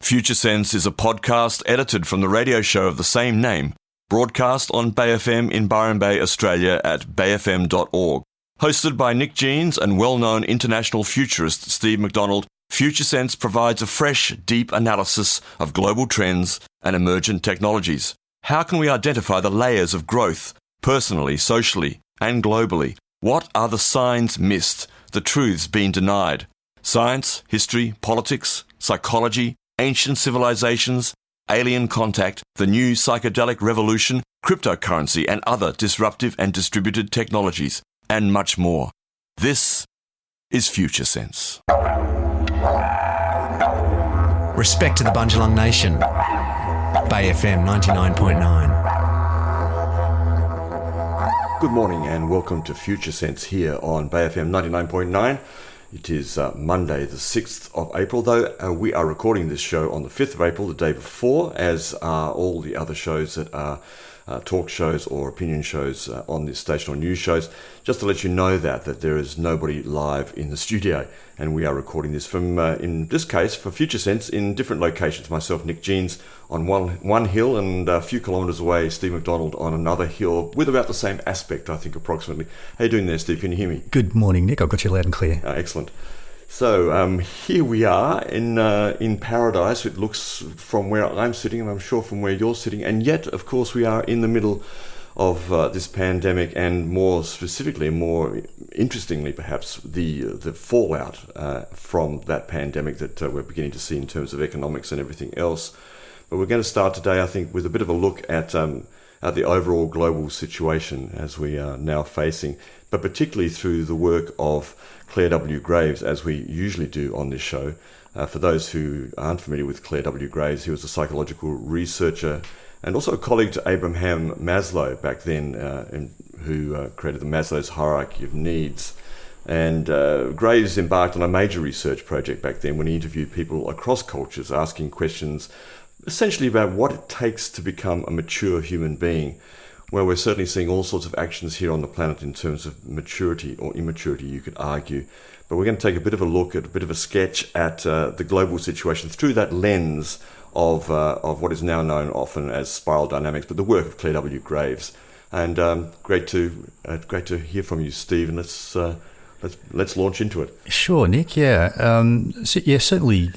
Future Sense is a podcast edited from the radio show of the same name, broadcast on Bay FM in Byron Bay, Australia at bayfm.org. Hosted by Nick Jeans and well-known international futurist Steve McDonald, Future Sense provides a fresh, deep analysis of global trends and emergent technologies. How can we identify the layers of growth, personally, socially, and globally? What are the signs missed, the truths being denied? Science, history, politics, psychology, ancient civilizations, alien contact, the new psychedelic revolution, cryptocurrency and other disruptive and distributed technologies, and much more. This is Future Sense. Respect to the Bundjalung Nation. Bay FM 99.9. Good morning and welcome to Future Sense here on Bay FM 99.9. It is Monday the 6th of April, though we are recording this show on the 5th of April, the day before, as are all the other shows that are talk shows or opinion shows on this station or news shows. Just to let you know that there is nobody live in the studio, and we are recording this from, in this case, for Future Sense, in different locations. Myself, Nick Jeans, on one hill, and a few kilometres away, Steve McDonald on another hill, with about the same aspect, I think, approximately. How you doing there, Steve? Can you hear me? Good morning, Nick. I've got you loud and clear. Excellent. So here we are in paradise. It looks from where I'm sitting, and I'm sure from where you're sitting, and yet, of course, we are in the middle of this pandemic, and more specifically, more interestingly, perhaps, the fallout from that pandemic that we're beginning to see in terms of economics and everything else. But we're going to start today, I think, with a bit of a look at the overall global situation as we are now facing, but particularly through the work of Claire W. Graves, as we usually do on this show. For those who aren't familiar with Claire W. Graves, he was a psychological researcher and also a colleague to Abraham Maslow back then, who created the Maslow's hierarchy of needs. And Graves embarked on a major research project back then when he interviewed people across cultures, asking questions essentially about what it takes to become a mature human being. Well, we're certainly seeing all sorts of actions here on the planet in terms of maturity or immaturity, you could argue. But we're going to take a bit of a look at a bit of a sketch at the global situation through that lens of what is now known often as spiral dynamics, but the work of Claire W. Graves. And great to hear from you, Steve. And let's launch into it. Sure, Nick. Yeah, certainly.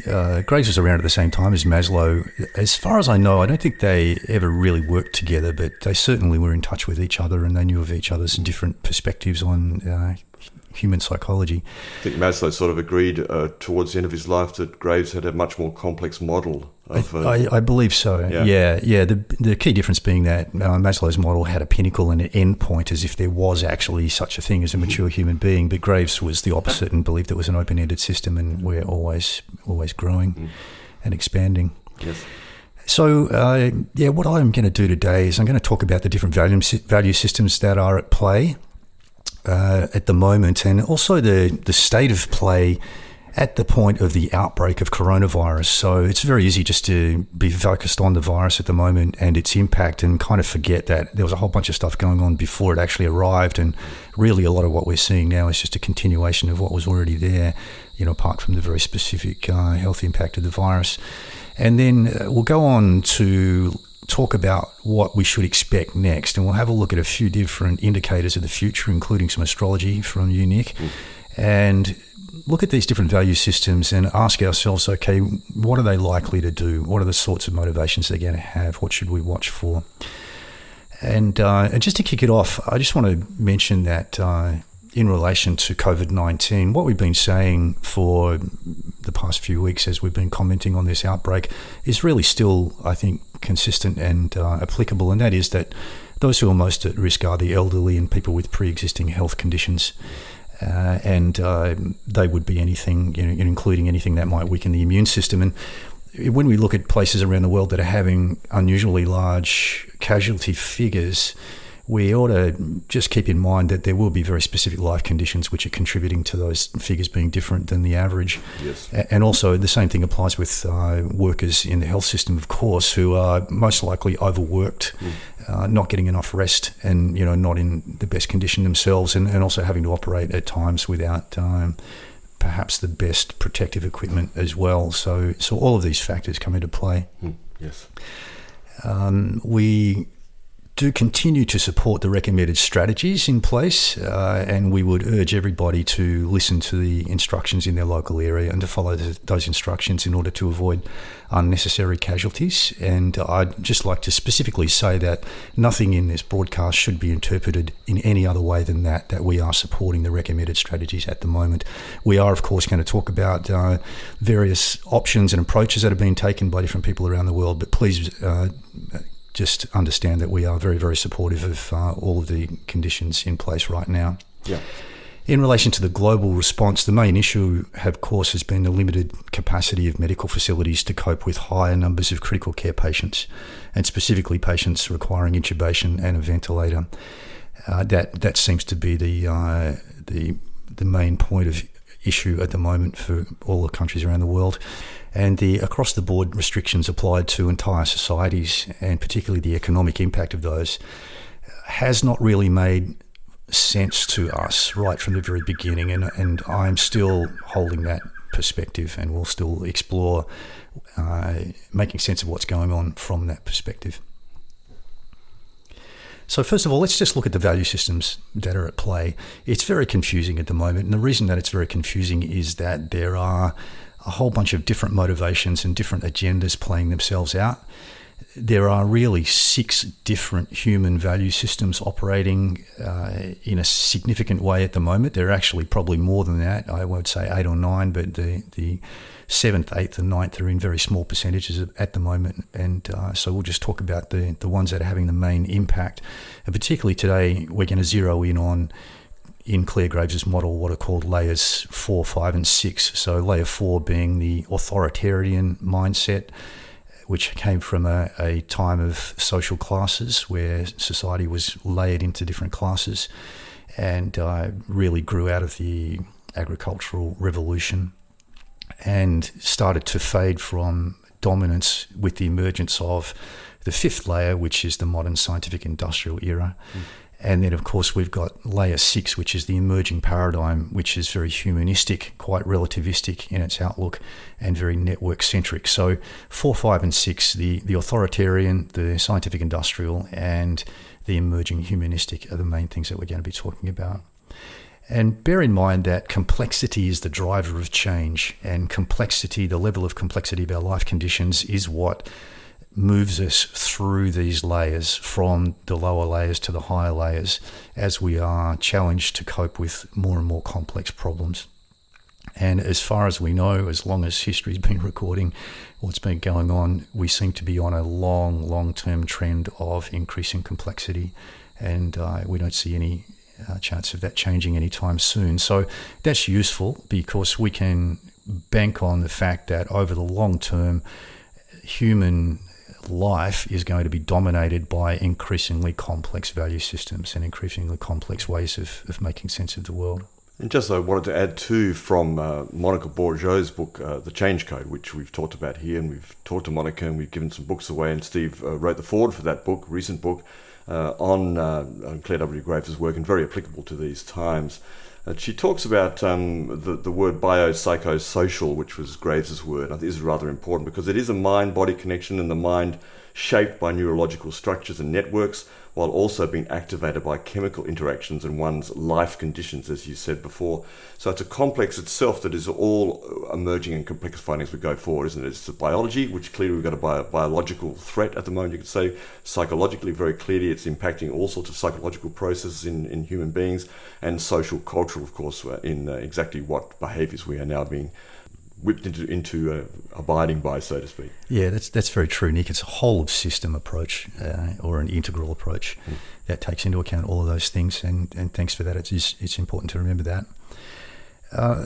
Graves was around at the same time as Maslow. As far as I know, I don't think they ever really worked together, but they certainly were in touch with each other, and they knew of each other's different perspectives on human psychology. I think Maslow sort of agreed towards the end of his life that Graves had a much more complex model. I believe so. Yeah. The key difference being that Maslow's model had a pinnacle and an end point, as if there was actually such a thing as a mature human being. But Graves was the opposite and believed it was an open-ended system, and we're always growing and expanding. Yes. So, what I'm going to do today is I'm going to talk about the different value systems that are at play at the moment, and also the state of play at the point of the outbreak of coronavirus. So it's very easy just to be focused on the virus at the moment and its impact and kind of forget that there was a whole bunch of stuff going on before it actually arrived. And really a lot of what we're seeing now is just a continuation of what was already there, apart from the very specific health impact of the virus. And then we'll go on to talk about what we should expect next. And we'll have a look at a few different indicators of the future, including some astrology from you, Nick. And look at these different value systems and ask ourselves, okay, what are they likely to do? What are the sorts of motivations they're going to have? What should we watch for? And just to kick it off, I just want to mention that in relation to COVID-19, what we've been saying for the past few weeks as we've been commenting on this outbreak is really still, I think, consistent and applicable, and that is that those who are most at risk are the elderly and people with pre-existing health conditions. And they would be anything, including anything that might weaken the immune system. And when we look at places around the world that are having unusually large casualty figures, we ought to just keep in mind that there will be very specific life conditions which are contributing to those figures being different than the average. Yes. And also the same thing applies with workers in the health system, of course, who are most likely overworked, not getting enough rest, and not in the best condition themselves, and also having to operate at times without perhaps the best protective equipment as well. So all of these factors come into play. Yes. We do continue to support the recommended strategies in place, and we would urge everybody to listen to the instructions in their local area and to follow those instructions in order to avoid unnecessary casualties. And I'd just like to specifically say that nothing in this broadcast should be interpreted in any other way than that we are supporting the recommended strategies at the moment. We are, of course, going to talk about various options and approaches that have been taken by different people around the world, but please just understand that we are very, very supportive of all of the conditions in place right now. Yeah. In relation to the global response, the main issue, of course, has been the limited capacity of medical facilities to cope with higher numbers of critical care patients, and specifically patients requiring intubation and a ventilator. That seems to be the main point of issue at the moment for all the countries around the world. And the across-the-board restrictions applied to entire societies, and particularly the economic impact of those, has not really made sense to us right from the very beginning. And I'm still holding that perspective, and we'll still explore making sense of what's going on from that perspective. So first of all, let's just look at the value systems that are at play. It's very confusing at the moment, and the reason that it's very confusing is that there are a whole bunch of different motivations and different agendas playing themselves out. There are really 6 different human value systems operating in a significant way at the moment. There are actually probably more than that. I won't say 8 or 9, but the 7th, 8th and 9th are in very small percentages at the moment. And so we'll just talk about the ones that are having the main impact. And particularly today, we're going to zero in on, in Claire Graves' model, what are called layers 4, 5 and 6. So layer 4 being the authoritarian mindset, which came from a time of social classes where society was layered into different classes, and really grew out of the agricultural revolution and started to fade from dominance with the emergence of the 5th layer, which is the modern scientific industrial era. And then, of course, we've got layer 6, which is the emerging paradigm, which is very humanistic, quite relativistic in its outlook, and very network-centric. So 4, 5, and 6, the authoritarian, the scientific industrial, and the emerging humanistic are the main things that we're going to be talking about. And bear in mind that complexity is the driver of change, and complexity, the level of complexity of our life conditions, is what moves us through these layers, from the lower layers to the higher layers, as we are challenged to cope with more and more complex problems. And as far as we know, as long as history's been recording what's been going on, we seem to be on a long-term trend of increasing complexity, and we don't see any chance of that changing anytime soon. So that's useful because we can bank on the fact that over the long term, human life is going to be dominated by increasingly complex value systems and increasingly complex ways of making sense of the world. And just I wanted to add too, from Monica Bourgeau's book, The Change Code, which we've talked about here, and we've talked to Monica and we've given some books away, and Steve wrote the foreword for that book, recent book, on Claire W. Graves' work, and very applicable to these times. She talks about the word biopsychosocial, which was Graves' word. I think this is rather important because it is a mind-body connection, and the mind shaped by neurological structures and networks, while also being activated by chemical interactions and one's life conditions, as you said before. So it's a complex itself that is all emerging and complexifying as we go forward, isn't it? It's the biology, which clearly we've got a biological threat at the moment, you could say. Psychologically, very clearly, it's impacting all sorts of psychological processes in human beings, and social, cultural, of course, in exactly what behaviours we are now being whipped into abiding by, so to speak. Yeah, that's very true, Nick. It's a whole of system approach, or an integral approach that takes into account all of those things, and thanks for that. It's important to remember that.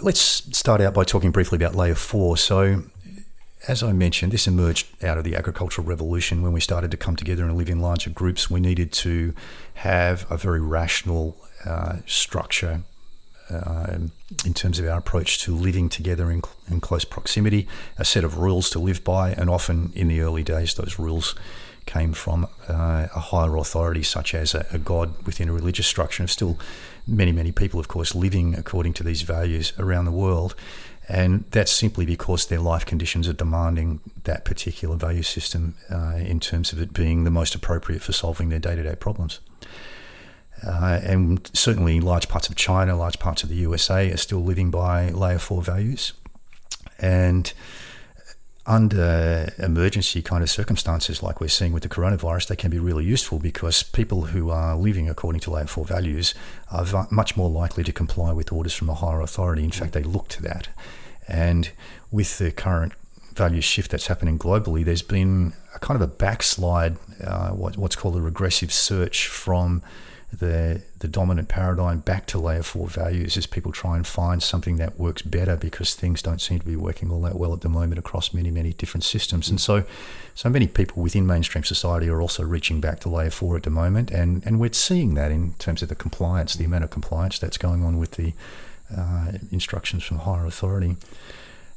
Let's start out by talking briefly about layer 4. So, as I mentioned, this emerged out of the agricultural revolution. When we started to come together and live in larger groups, we needed to have a very rational structure in terms of our approach to living together in close proximity, a set of rules to live by, and often in the early days those rules came from a higher authority, such as a god within a religious structure. And still many people, of course, living according to these values around the world. And that's simply because their life conditions are demanding that particular value system in terms of it being the most appropriate for solving their day-to-day problems. And certainly large parts of China, large parts of the USA are still living by layer 4 values. And under emergency kind of circumstances like we're seeing with the coronavirus, they can be really useful because people who are living according to layer 4 values are much more likely to comply with orders from a higher authority. In fact, they look to that. And with the current value shift that's happening globally, there's been a kind of a backslide, what's called a regressive search from the dominant paradigm back to layer 4 values as people try and find something that works better because things don't seem to be working all that well at the moment across many different systems. And so many people within mainstream society are also reaching back to layer 4 at the moment, and we're seeing that in terms of the compliance, the amount of compliance that's going on with the instructions from higher authority.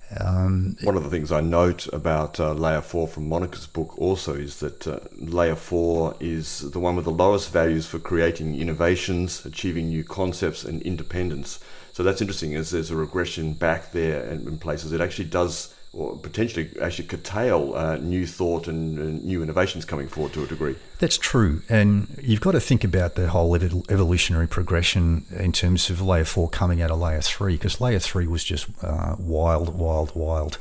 One of the things I note about Layer 4 from Monica's book also is that Layer 4 is the one with the lowest values for creating innovations, achieving new concepts and independence. So that's interesting, as there's a regression back there in places. It actually does, or potentially actually curtail new thought and new innovations coming forward to a degree. That's true. And you've got to think about the whole evolutionary progression in terms of layer 4 coming out of layer 3, because layer 3 was just wild.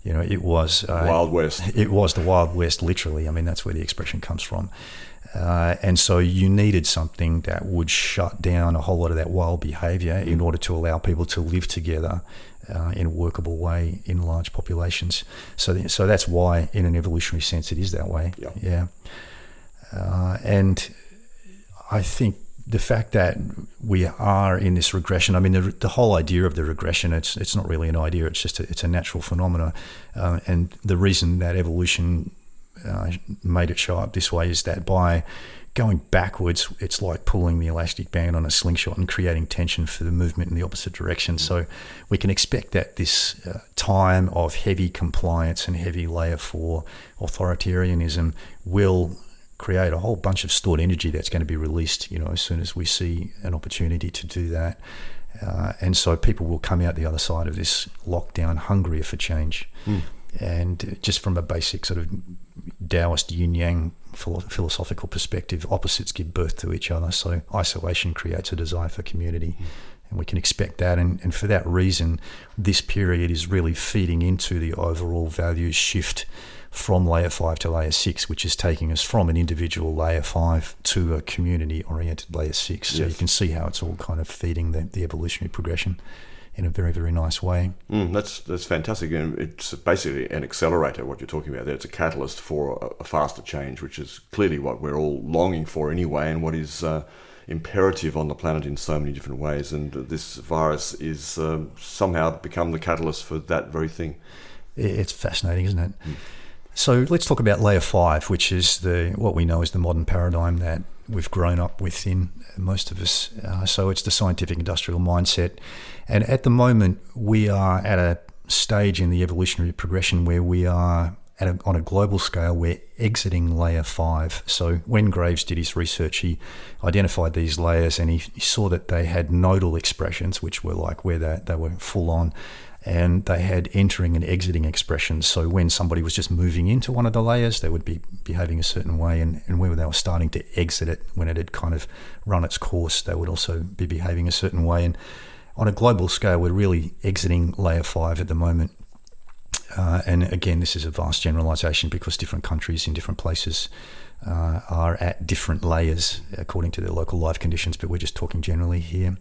You know, it was... Wild West. It was the Wild West, literally. I mean, that's where the expression comes from. And so you needed something that would shut down a whole lot of that wild behavior in order to allow people to live together in a workable way in large populations. So that's why, in an evolutionary sense, it is that way. Yeah. And I think the fact that we are in this regression, I mean, the whole idea of the regression, it's not really an idea, it's just it's a natural phenomena. And the reason that evolution made it show up this way is that by going backwards, it's like pulling the elastic band on a slingshot and creating tension for the movement in the opposite direction. So we can expect that this time of heavy compliance and heavy layer 4 authoritarianism will create a whole bunch of stored energy that's going to be released, you know, as soon as we see an opportunity to do that. And so people will come out the other side of this lockdown hungrier for change. And just from a basic sort of Taoist yin-yang philosophical perspective, opposites give birth to each other. So isolation creates a desire for community. And we can expect that. And for that reason, this period is really feeding into the overall values shift from layer 5 to layer 6, which is taking us from an individual layer 5 to a community-oriented layer 6. So you can see how it's all kind of feeding the evolutionary progression in a very, very nice way. That's fantastic. And it's basically an accelerator, what you're talking about there. It's a catalyst for a faster change, which is clearly what we're all longing for anyway, and what is imperative on the planet in so many different ways. And this virus is somehow become the catalyst for that very thing. It's fascinating, isn't it? So let's talk about layer 5, which is what we know as the modern paradigm that we've grown up within, most of us. So it's the scientific industrial mindset. And at the moment, we are at a stage in the evolutionary progression where we are, on a global scale, we're exiting layer 5. So when Graves did his research, he identified these layers and he saw that they had nodal expressions, which were like where they were full on. And they had entering and exiting expressions. So when somebody was just moving into one of the layers, they would be behaving a certain way. And where they were starting to exit it, when it had kind of run its course, they would also be behaving a certain way. And on a global scale, we're really exiting layer 5 at the moment. And again, this is a vast generalization because different countries in different places are at different layers according to their local life conditions, but we're just talking generally here.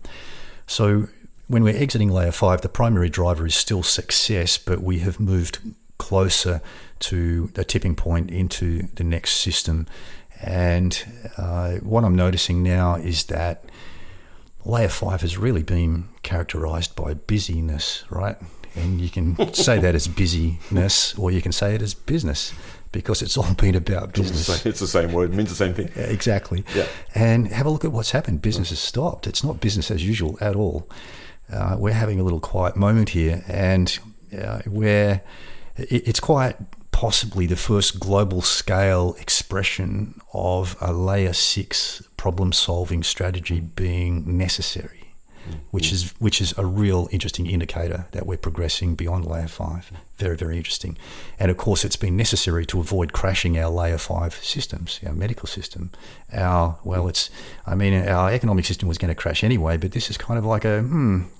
So when we're exiting layer 5, the primary driver is still success, but we have moved closer to a tipping point into the next system. And what I'm noticing now is that layer 5 has really been characterized by busyness, right? And you can say that as busyness, or you can say it as business, because it's all been about business. It's the same word, it means the same thing. Exactly. Yeah. And have a look at what's happened. Business has stopped. It's not business as usual at all. We're having a little quiet moment here, and it's quite possibly the first global scale expression of a layer 6 problem solving strategy being necessary, which is a real interesting indicator that we're progressing beyond layer 5. Very, very interesting. And of course, it's been necessary to avoid crashing our layer 5 systems, our medical system. Our economic system was going to crash anyway, but this is kind of like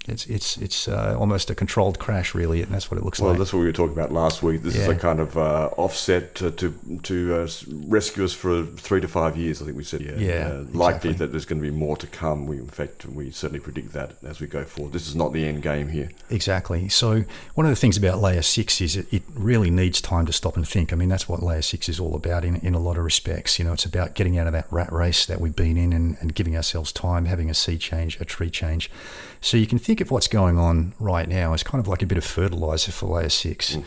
it's almost a controlled crash, really, and that's what it looks like. Well, that's what we were talking about last week. This is a kind of offset to rescue us for 3 to 5 years, I think we said. Likely that there's going to be more to come. We certainly predict that as we go forward. This is not the end game here. Exactly. So one of the things about layer 6 is it really needs time to stop and think. I mean, that's what layer 6 is all about in a lot of respects. You know, it's about getting out of that rat race that we've been in and giving ourselves time, having a sea change, a tree change. So you can think of what's going on right now as kind of like a bit of fertilizer for layer 6.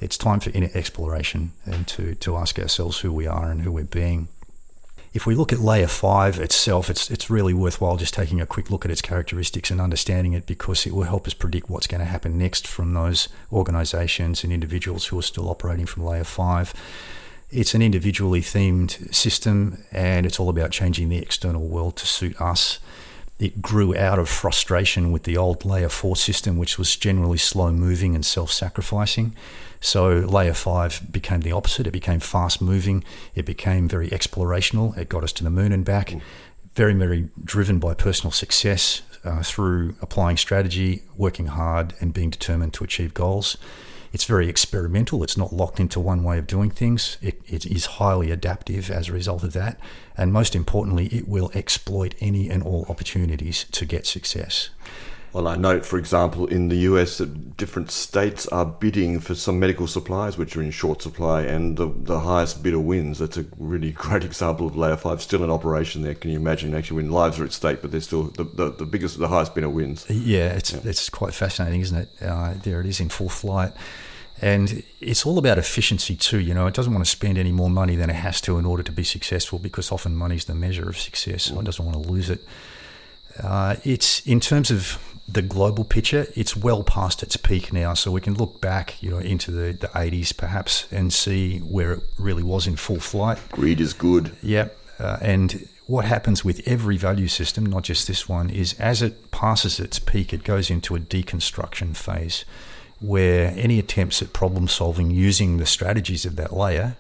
It's time for inner exploration and to ask ourselves who we are and who we're being. If we look at layer 5 itself, it's really worthwhile just taking a quick look at its characteristics and understanding it, because it will help us predict what's going to happen next from those organisations and individuals who are still operating from layer 5. It's an individually themed system, and it's all about changing the external world to suit us. It grew out of frustration with the old layer 4 system, which was generally slow-moving and self-sacrificing. So layer 5 became the opposite. It became fast-moving. It became very explorational. It got us to the moon and back. Very, very driven by personal success through applying strategy, working hard, and being determined to achieve goals. It's very experimental. It's not locked into one way of doing things. It is highly adaptive as a result of that. And most importantly, it will exploit any and all opportunities to get success. Well, I note, for example, in the US that different states are bidding for some medical supplies which are in short supply, and the highest bidder wins. That's a really great example of layer 5 still in operation there. Can you imagine, actually, when lives are at stake, but they're still the highest bidder wins? Yeah, it's quite fascinating, isn't it? There it is in full flight. And it's all about efficiency too. You know, it doesn't want to spend any more money than it has to in order to be successful, because often money's the measure of success. So it doesn't want to lose it. It's in terms of the global picture, it's well past its peak now. So we can look back, into the 80s perhaps and see where it really was in full flight. Greed is good. Yep. And what happens with every value system, not just this one, is as it passes its peak, it goes into a deconstruction phase, where any attempts at problem solving using the strategies of that layer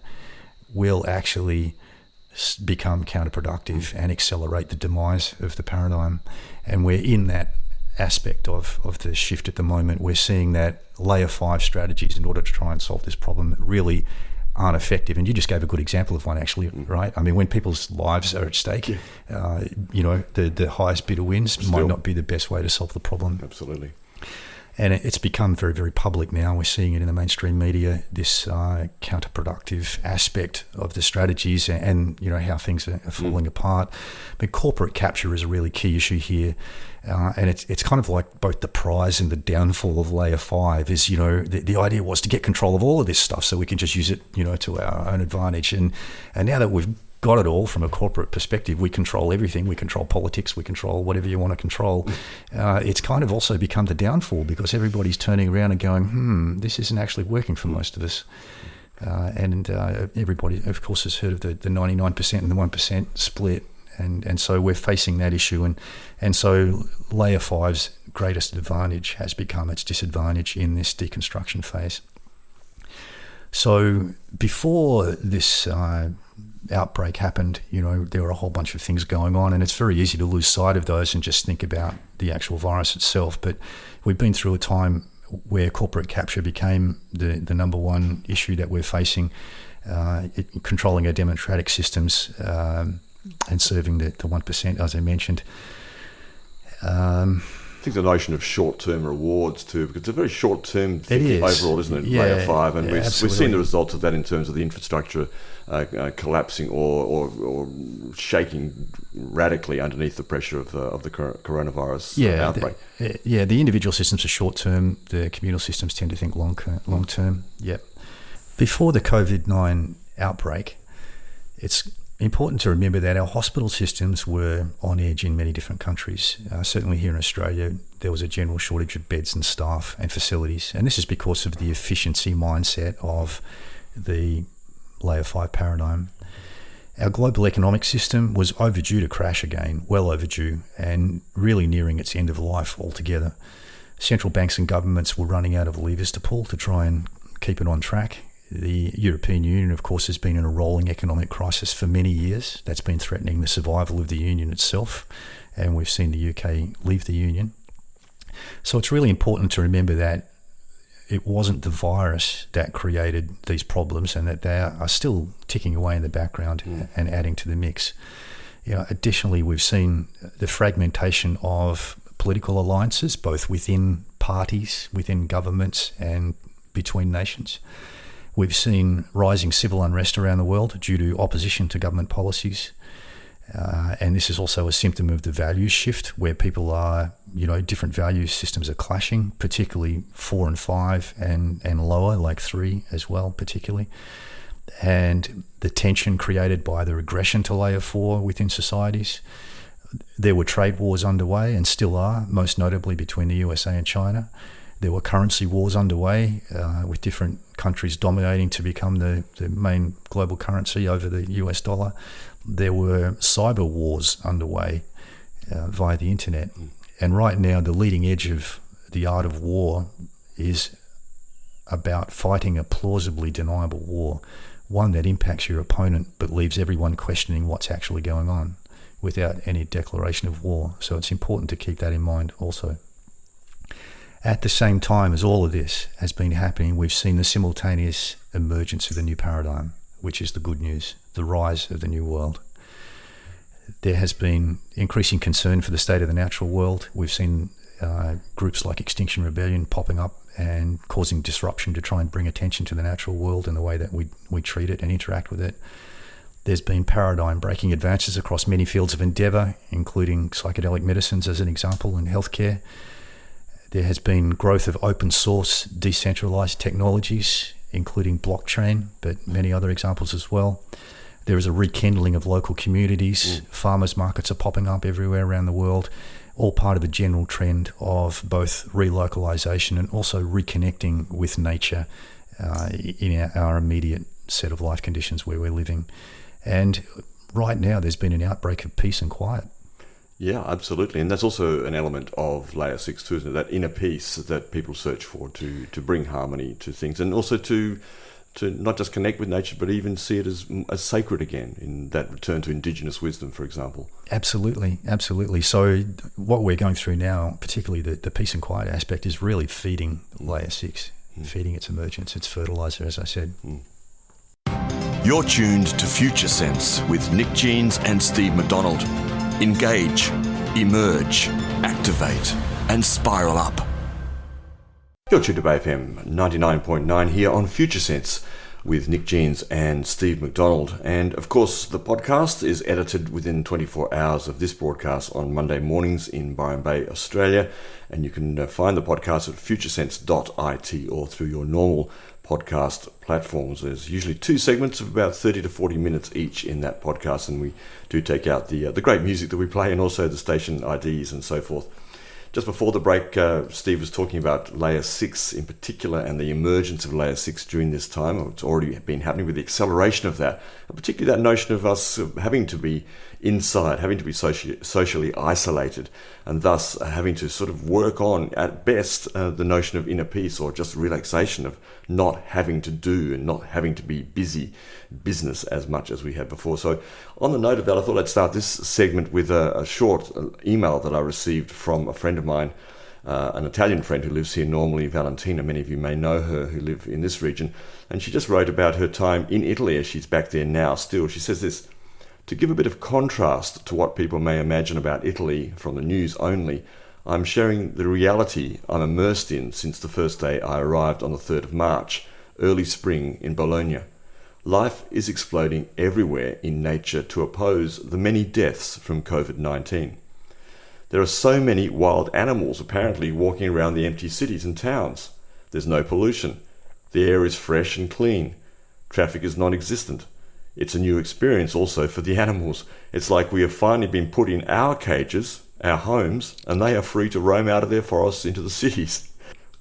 will actually become counterproductive and accelerate the demise of the paradigm. And we're in that aspect of the shift at the moment. We're seeing that layer 5 strategies in order to try and solve this problem really aren't effective. And you just gave a good example of one, actually, right? I mean, when people's lives are at stake, the highest bidder wins might not be the best way to solve the problem. Absolutely. And it's become very, very public now. We're seeing it in the mainstream media, this counterproductive aspect of the strategies and how things are falling apart. But corporate capture is a really key issue here. And it's kind of like both the prize and the downfall of layer 5 is, the idea was to get control of all of this stuff so we can just use it, to our own advantage. And now that we've got it all from a corporate perspective, we control everything. We control politics. We control whatever you want to control. It's kind of also become the downfall, because everybody's turning around and going, this isn't actually working for most of us. And everybody, of course, has heard of the 99% and the 1% split. And so we're facing that issue. And so layer 5's greatest advantage has become its disadvantage in this deconstruction phase. So before this outbreak happened, there were a whole bunch of things going on, and it's very easy to lose sight of those and just think about the actual virus itself. But we've been through a time where corporate capture became the number one issue that we're facing, controlling our democratic systems and serving the 1%, as I mentioned. I think the notion of short-term rewards too, because it's a very short-term thinking overall, isn't it? Yeah, layer 5, and we've seen the results of that in terms of the infrastructure collapsing or shaking radically underneath the pressure of the coronavirus outbreak. The individual systems are short-term. The communal systems tend to think long-term. Yep. Before the COVID-19 outbreak, it's important to remember that our hospital systems were on edge in many different countries. Certainly here in Australia, there was a general shortage of beds and staff and facilities. And this is because of the efficiency mindset of the Layer 5 paradigm. Our global economic system was overdue to crash again, well overdue, and really nearing its end of life altogether. Central banks and governments were running out of levers to pull to try and keep it on track. The European Union, of course, has been in a rolling economic crisis for many years. That's been threatening the survival of the Union itself, and we've seen the UK leave the Union. So it's really important to remember that it wasn't the virus that created these problems, and that they are still ticking away in the background and adding to the mix. Additionally, we've seen the fragmentation of political alliances, both within parties, within governments, and between nations. We've seen rising civil unrest around the world due to opposition to government policies. And this is also a symptom of the values shift, where people are, different value systems are clashing, particularly 4 and 5 and lower, like 3 as well, particularly. And the tension created by the regression to layer 4 within societies. There were trade wars underway, and still are, most notably between the USA and China. There were currency wars underway, with different countries dominating to become the main global currency over the US dollar. There were cyber wars underway via the internet. And right now, the leading edge of the art of war is about fighting a plausibly deniable war, one that impacts your opponent but leaves everyone questioning what's actually going on without any declaration of war. So it's important to keep that in mind also. At the same time as all of this has been happening, we've seen the simultaneous emergence of the new paradigm, which is the good news, the rise of the new world. There has been increasing concern for the state of the natural world. We've seen groups like Extinction Rebellion popping up and causing disruption to try and bring attention to the natural world and the way that we treat it and interact with it. There's been paradigm-breaking advances across many fields of endeavour, including psychedelic medicines as an example, and healthcare. There has been growth of open source, decentralized technologies, including blockchain, but many other examples as well. There is a rekindling of local communities. Farmers markets are popping up everywhere around the world, all part of the general trend of both relocalization and also reconnecting with nature in our immediate set of life conditions where we're living. And right now, there's been an outbreak of peace and quiet. Yeah, absolutely. And that's also an element of Layer 6 too, isn't it? That inner peace that people search for to bring harmony to things, and also to not just connect with nature, but even see it as sacred again, in that return to indigenous wisdom, for example. Absolutely. So what we're going through now, particularly the peace and quiet aspect, is really feeding Layer 6, feeding its emergence, its fertilizer, as I said. You're tuned to Future Sense with Nick Jeans and Steve McDonald. Engage, emerge, activate, and spiral up. You're tuned to Bay FM 99.9 here on Future Sense with Nick Jeans and Steve McDonald. And of course, the podcast is edited within 24 hours of this broadcast on Monday mornings in Byron Bay, Australia. And you can find the podcast at futuresense.it or through your normal podcast platforms. There's usually 2 segments of about 30 to 40 minutes each in that podcast, and we do take out the great music that we play and also the station IDs and so forth. Just before the break, Steve was talking about Layer 6 in particular and the emergence of Layer 6 during this time. It's already been happening with the acceleration of that, and particularly that notion of us having to be inside, having to be socially isolated, and thus having to sort of work on, at best, the notion of inner peace, or just relaxation of not having to do and not having to be business as much as we had before. So on the note of that, I thought I'd start this segment with a short email that I received from a friend of mine, an Italian friend who lives here normally, Valentina. Many of you may know her who live in this region. And she just wrote about her time in Italy, as she's back there now still. She says this: to give a bit of contrast to what people may imagine about Italy from the news only, I'm sharing the reality I'm immersed in since the first day I arrived on the 3rd of March, early spring in Bologna. Life is exploding everywhere in nature to oppose the many deaths from COVID-19. There are so many wild animals apparently walking around the empty cities and towns. There's no pollution. The air is fresh and clean. Traffic is non-existent. It's a new experience also for the animals. It's like we have finally been put in our cages, our homes, and they are free to roam out of their forests into the cities.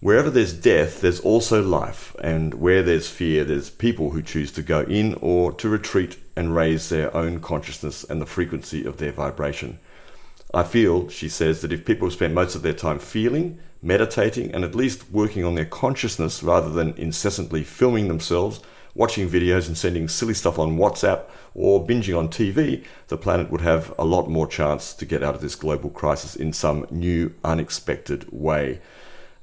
Wherever there's death, there's also life, and where there's fear, there's people who choose to go in or to retreat and raise their own consciousness and the frequency of their vibration. I feel, she says, that if people spend most of their time feeling, meditating, and at least working on their consciousness rather than incessantly filming themselves, watching videos and sending silly stuff on WhatsApp or binging on TV, the planet would have a lot more chance to get out of this global crisis in some new, unexpected way.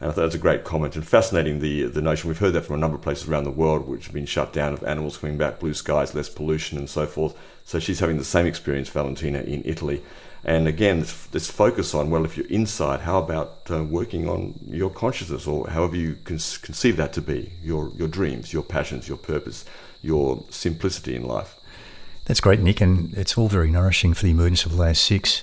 And I thought that was a great comment and fascinating, the notion. We've heard that from a number of places around the world which have been shut down, of animals coming back, blue skies, less pollution and so forth. So she's having the same experience, Valentina, in Italy. And again, this focus on, well, if you're inside, how about working on your consciousness, or however you conceive that to be, your dreams, your passions, your purpose, your simplicity in life. That's great, Nick, and it's all very nourishing for the emergence of Layer 6.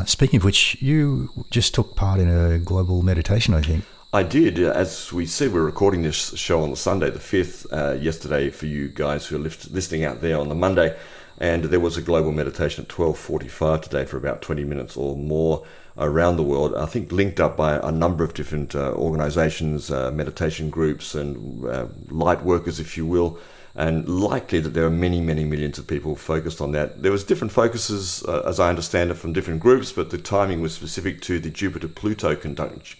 Speaking of which, you just took part in a global meditation, I think. I did. As we said, we're recording this show on the Sunday, the 5th, yesterday for you guys who are listening out there on the Monday. And there was a global meditation at 12:45 today for about 20 minutes or more around the world. I think linked up by a number of different organizations, meditation groups and light workers, if you will. And likely that there are many, many millions of people focused on that. There was different focuses, as I understand it, from different groups, but the timing was specific to the Jupiter-Pluto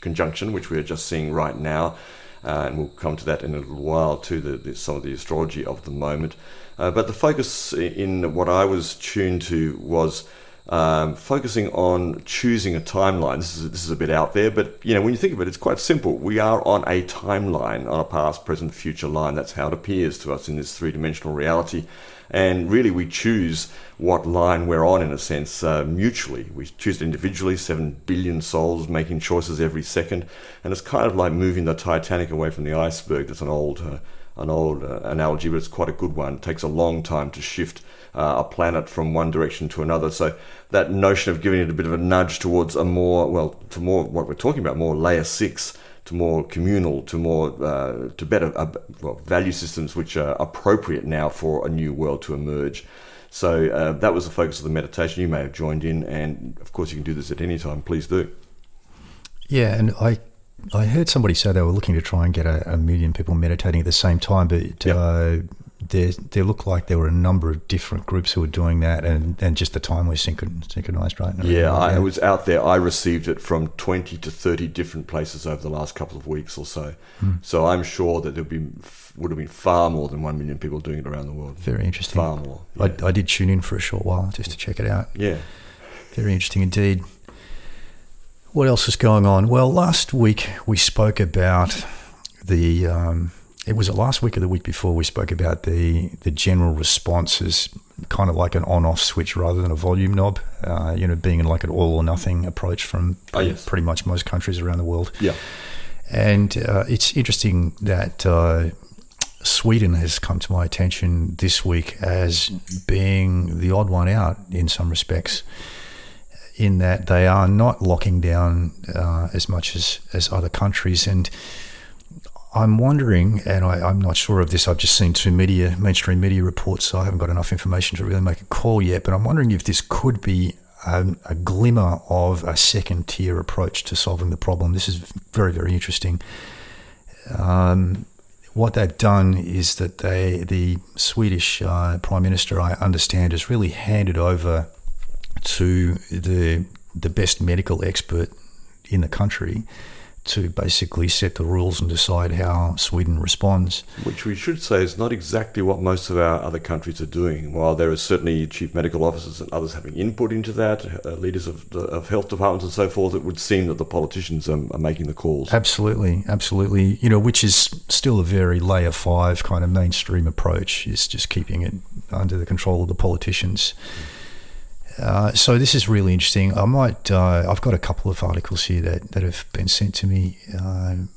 conjunction, which we are just seeing right now. And we'll come to that in a little while too, some of the astrology of the moment. But the focus in what I was tuned to was focusing on choosing a timeline. This is a bit out there, but when you think of it, it's quite simple. We are on a timeline, on a past, present, future line. That's how it appears to us in this three-dimensional reality. And really, we choose what line we're on, in a sense, mutually. We choose it individually, 7 billion souls making choices every second. And it's kind of like moving the Titanic away from the iceberg. That's an old analogy, but it's quite a good one. It takes a long time to shift a planet from one direction to another. So that notion of giving it a bit of a nudge towards to more what we're talking about, more layer 6, to more communal, to better value systems which are appropriate now for a new world to emerge. So that was the focus of the meditation. You may have joined in, and of course you can do this at any time. Please do. Yeah, and I heard somebody say they were looking to try and get a million people meditating at the same time, but yep. There looked like there were a number of different groups who were doing that, and just the time was synchronized, right? I was out there. I received it from 20 to 30 different places over the last couple of weeks or so. So I'm sure that would have been far more than 1 million people doing it around the world. Very interesting. Far more. Yeah. I did tune in for a short while just to check it out. Yeah. Very interesting indeed. What else is going on? Well, last week we spoke about it was last week or the week before we spoke about the general response as kind of like an on-off switch rather than a volume knob, being like an all or nothing approach from pretty much most countries around the world. Yeah. And it's interesting that Sweden has come to my attention this week as being the odd one out in some respects, in that they are not locking down as much as other countries. And I'm wondering, and I'm not sure of this, I've just seen two mainstream media reports, so I haven't got enough information to really make a call yet, but I'm wondering if this could be a glimmer of a second-tier approach to solving the problem. This is very, very interesting. What they've done is that the Swedish Prime Minister, I understand, has really handed over to the best medical expert in the country to basically set the rules and decide how Sweden responds. Which we should say is not exactly what most of our other countries are doing. While there are certainly chief medical officers and others having input into that, leaders of health departments and so forth, it would seem that the politicians are making the calls. Absolutely. Which is still a very layer 5 kind of mainstream approach, is just keeping it under the control of the politicians. So this is really interesting. I've got a couple of articles here that have been sent to me, and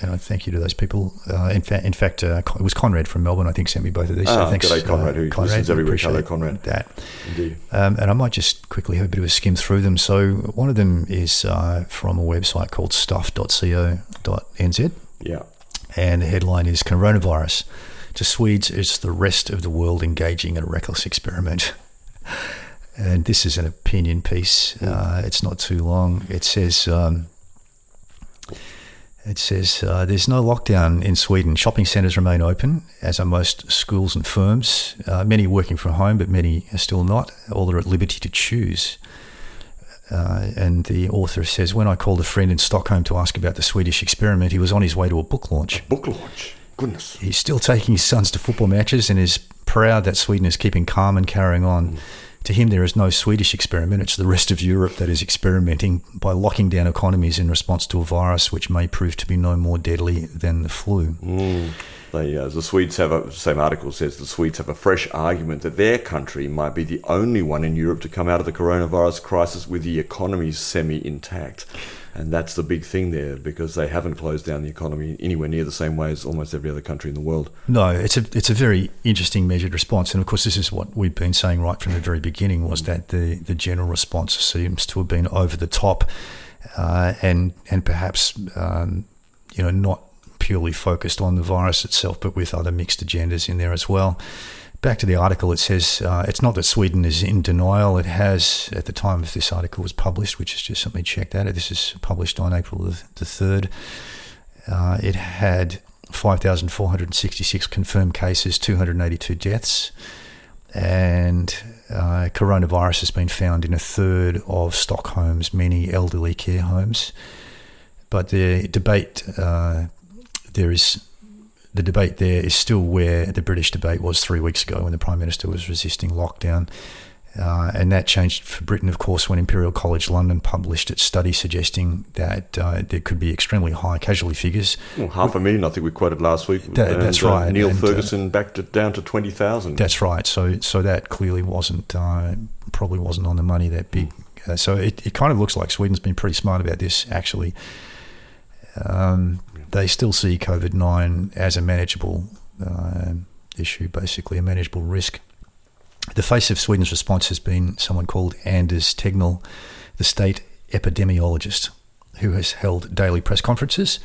I thank you to those people. In fact, it was Conrad from Melbourne, I think, sent me both of these. So thanks, g'day, Conrad, who listens every week. Hello, Conrad. That. Indeed. And I might just quickly have a bit of a skim through them. So one of them is from a website called stuff.co.nz. Yeah. And the headline is "Coronavirus. To Swedes, it's the rest of the world engaging in a reckless experiment." And this is an opinion piece. It's not too long. It says, It says there's no lockdown in Sweden. Shopping centres remain open, as are most schools and firms. Many working from home, but many are still not. All are at liberty to choose. And the author says, when I called a friend in Stockholm to ask about the Swedish experiment, he was on his way to a book launch. A book launch? Goodness. He's still taking his sons to football matches and is proud that Sweden is keeping calm and carrying on. To him, there is no Swedish experiment. It's the rest of Europe that is experimenting by locking down economies in response to a virus which may prove to be no more deadly than the flu. The Swedes have same article says the Swedes have a fresh argument that their country might be the only one in Europe to come out of the coronavirus crisis with the economy semi-intact. And that's the big thing there, because they haven't closed down the economy anywhere near the same way as almost every other country in the world. No, it's a very interesting measured response. And of course, this is what we've been saying right from the very beginning, was that the general response seems to have been over the top and perhaps not purely focused on the virus itself, but with other mixed agendas in there as well. Back to the article, it says it's not that Sweden is in denial. It has, at the time of this article was published, which is just something checked out. This is published on April the 3rd. It had 5,466 confirmed cases, 282 deaths, and coronavirus has been found in a third of Stockholm's many elderly care homes. But the debate The debate there is still where the British debate was 3 weeks ago when the Prime Minister was resisting lockdown. And that changed for Britain, of course, when Imperial College London published its study suggesting that there could be extremely high casualty figures. Well, 500,000, I think we quoted last week. That's right. Neil Ferguson backed it down to 20,000. That's right. So that clearly probably wasn't on the money that big. So it kind of looks like Sweden's been pretty smart about this, actually. They still see COVID-19 as a manageable issue, basically a manageable risk. The face of Sweden's response has been someone called Anders Tegnell, the state epidemiologist, who has held daily press conferences.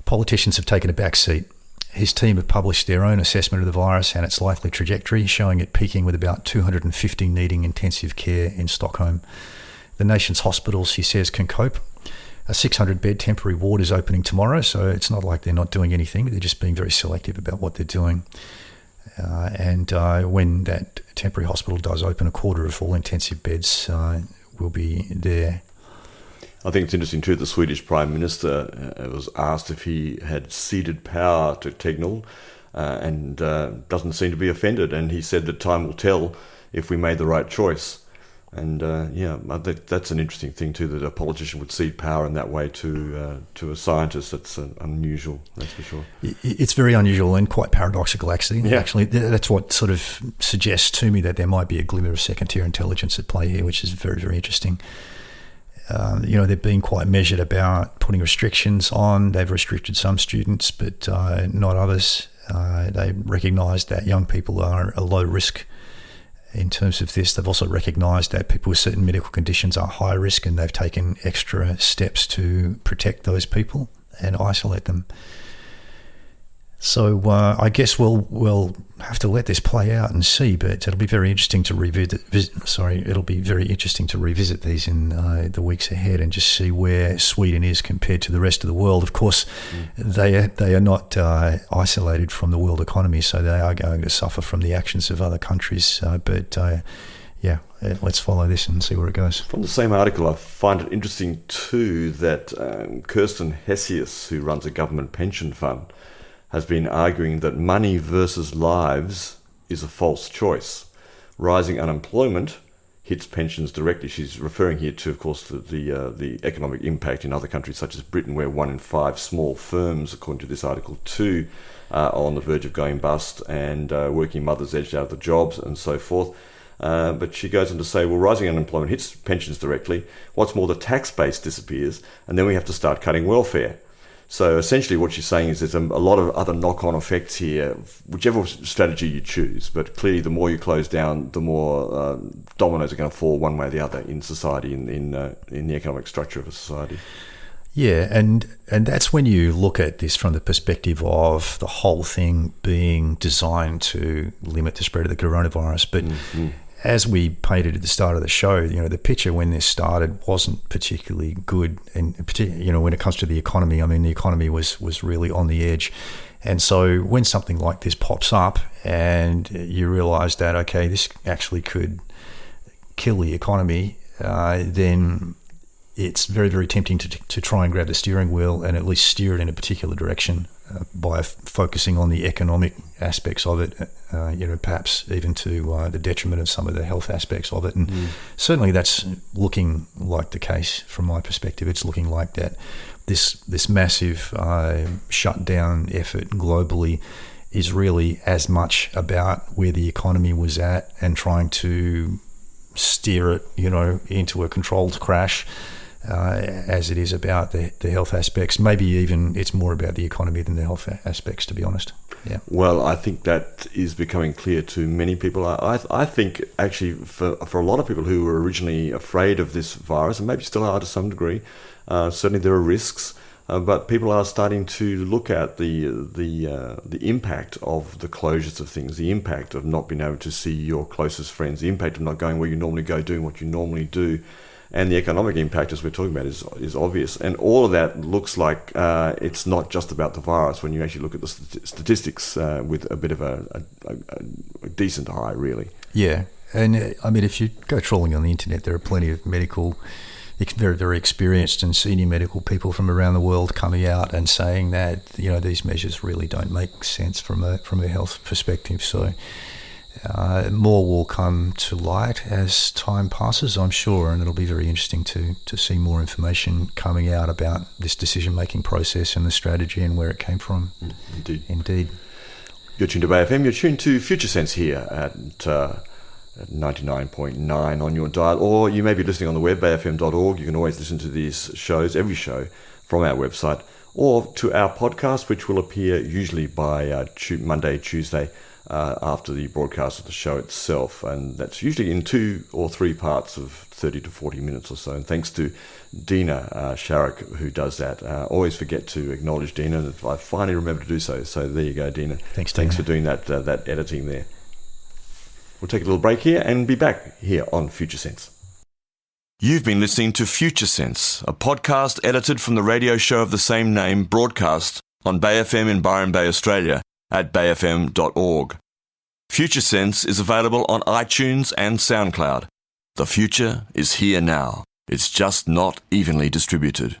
Politicians have taken a back seat. His team have published their own assessment of the virus and its likely trajectory, showing it peaking with about 250 needing intensive care in Stockholm. The nation's hospitals, he says, can cope. A 600-bed temporary ward is opening tomorrow, so it's not like they're not doing anything. They're just being very selective about what they're doing. And when that temporary hospital does open, a quarter of all intensive beds will be there. I think it's interesting too, the Swedish Prime Minister was asked if he had ceded power to Tegnell and doesn't seem to be offended. And he said that time will tell if we made the right choice. And I think that's an interesting thing too, that a politician would cede power in that way to a scientist. That's unusual, that's for sure. It's very unusual and quite paradoxical, actually. Yeah. Actually, that's what sort of suggests to me that there might be a glimmer of second-tier intelligence at play here, which is very, very interesting. They've been quite measured about putting restrictions on. They've restricted some students, but not others. They recognise that young people are a low risk in terms of this. They've also recognised that people with certain medical conditions are high risk, and they've taken extra steps to protect those people and isolate them. So I guess we'll have to let this play out and see, but it'll be very interesting to revisit these in the weeks ahead and just see where Sweden is compared to the rest of the world. Of course, they are not isolated from the world economy, so they are going to suffer from the actions of other countries. Let's follow this and see where it goes. From the same article, I find it interesting too that Kirsten Hessius, who runs a government pension fund, has been arguing that money versus lives is a false choice. Rising unemployment hits pensions directly. She's referring here to, of course, the economic impact in other countries such as Britain, where 1 in 5 small firms, according to this article too, are on the verge of going bust, and working mothers edged out of the jobs and so forth. But she goes on to say, well, rising unemployment hits pensions directly. What's more, the tax base disappears, and then we have to start cutting welfare. So essentially what she's saying is there's a lot of other knock-on effects here, whichever strategy you choose. But clearly the more you close down, the more dominoes are going to fall one way or the other in society, in the economic structure of a society. Yeah, and that's when you look at this from the perspective of the whole thing being designed to limit the spread of the coronavirus. But as we painted at the start of the show, the picture when this started wasn't particularly good. And, when it comes to the economy, I mean, the economy was really on the edge. And so when something like this pops up and you realise that, okay, this actually could kill the economy, then it's very, very tempting to try and grab the steering wheel and at least steer it in a particular direction by focusing on the economic aspects of it, perhaps even to the detriment of some of the health aspects of it. And certainly that's looking like the case from my perspective. It's looking like that this massive shutdown effort globally is really as much about where the economy was at and trying to steer it, into a controlled crash, as it is about the health aspects. Maybe even it's more about the economy than the health aspects, to be honest. Yeah. Well, I think that is becoming clear to many people. I think actually for a lot of people who were originally afraid of this virus, and maybe still are to some degree, certainly there are risks. But people are starting to look at the impact of the closures of things, the impact of not being able to see your closest friends, the impact of not going where you normally go, doing what you normally do, and the economic impact, as we're talking about, is obvious. And all of that looks like it's not just about the virus when you actually look at the statistics with a bit of a decent eye, really. Yeah, and I mean, if you go trawling on the internet, there are plenty of very, very experienced and senior medical people from around the world coming out and saying that these measures really don't make sense from a health perspective. So more will come to light as time passes, I'm sure, and it'll be very interesting to see more information coming out about this decision-making process and the strategy and where it came from. Indeed. You're tuned to Bay FM. You're tuned to Future Sense here at 99.9 on your dial, or you may be listening on the web, bayfm.org. You can always listen to these shows, every show, from our website, or to our podcast, which will appear usually by Monday, Tuesday, after the broadcast of the show itself. And that's usually in 2 or 3 parts of 30 to 40 minutes or so. And thanks to Dina Sharrock, who does that. Always forget to acknowledge Dina, and I finally remember to do so. So there you go, Dina. Thanks for doing that editing there. We'll take a little break here and be back here on Future Sense. You've been listening to Future Sense, a podcast edited from the radio show of the same name, broadcast on Bay FM in Byron Bay, Australia, at bayfm.org. Future Sense is available on iTunes and SoundCloud. The future is here now. It's just not evenly distributed.